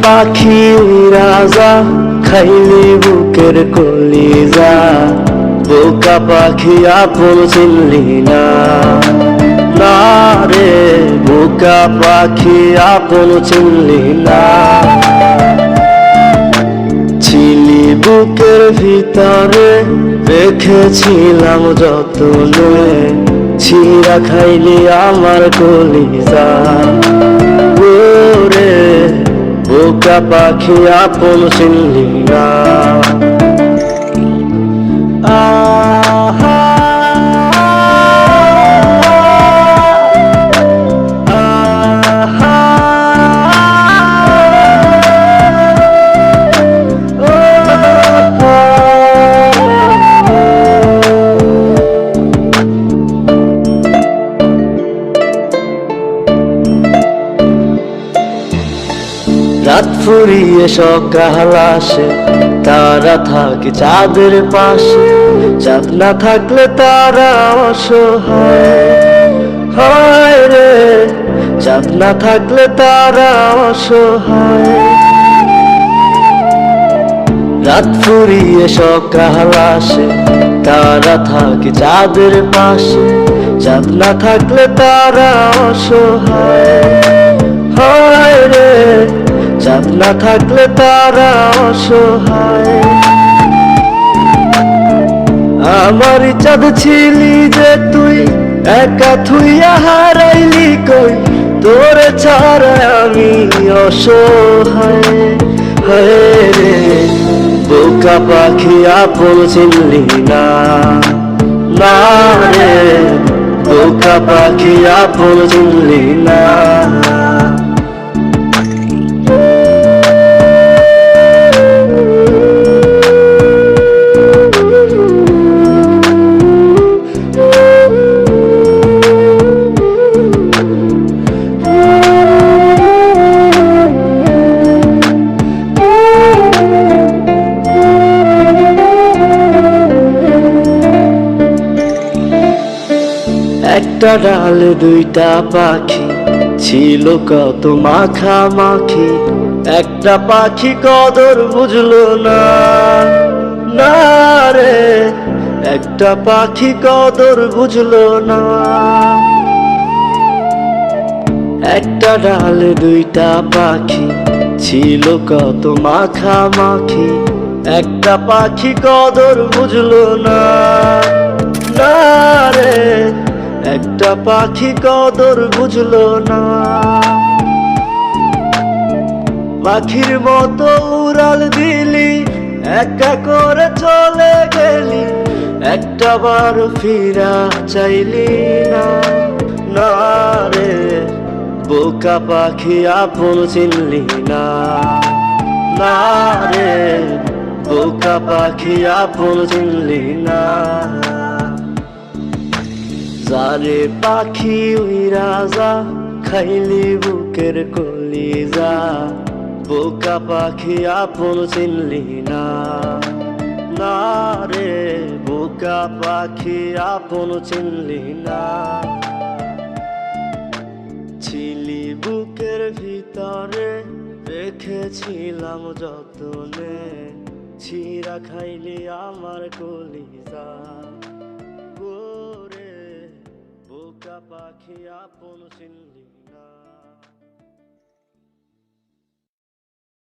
পাখি রাজা খাইলি বুকের কলিজা, বোকা পাখি আপন চিনলি না। না রে বোকা পাখি আপন চিনলি না। ছিলি বুকের ভিতরে রেখেছিলাম যতনে, ছিঁড়া খাইলি আমার কলিজা। ওরে বোকা পাখি আপন চিনলি না। আহা রাত ফুরিয়ে সকাল আসে, তারা থাকে চাঁদের পাশে। চাঁদ না থাকলে তারা অসহায় হয় রে, চাঁদ না থাকলে তারা অসহায়। রাত ফুরিয়ে সকাল আসে, তারা থাকে চাঁদের পাশে। চাঁদ না থাকলে তারা অসহায় হয় রে, চাঁদ না থাকলে তারা অসহায়। আমার চাঁদ ছিলি যে তুই, একা থুইয়া হারাইলি কই। তোরে ছাড়া আমি অসহায় হয় রে, বোকা পাখি আপন চিনলি না। না রে বোকা পাখি আপন চিনলি না। একটা ডালে দুইটা পাখি ছিল কত মাখামাখি, একটা পাখি কদর বুঝলো না। না রে একটা পাখি কদর বুঝলো না। একটা ডালে দুইটা পাখি ছিল কত মাখামাখি, একটা পাখি কদর বুঝলো না। না রে একটা পাখি কদর বুঝলো না। পাখির মতো উড়াল দিলি, একা করে চলে গেলি, একটা বার ফিরা চাইলি না। না রে বোকা পাখি আপন চিনলি না। না রে বোকা পাখি আপন চিনলি না। যারে পাখি উইরা যা খাইলি বুকের কলিজা, বোকা পাখি আপন চিনলি না। না রে বোকা পাখি আপন চিনলি না। ছিলি বুকের ভিতরে রেখেছিলাম যতনে, ছিঁড়া খাইলি আমার কলিজা। বোকা পাখি আপন চিনলি।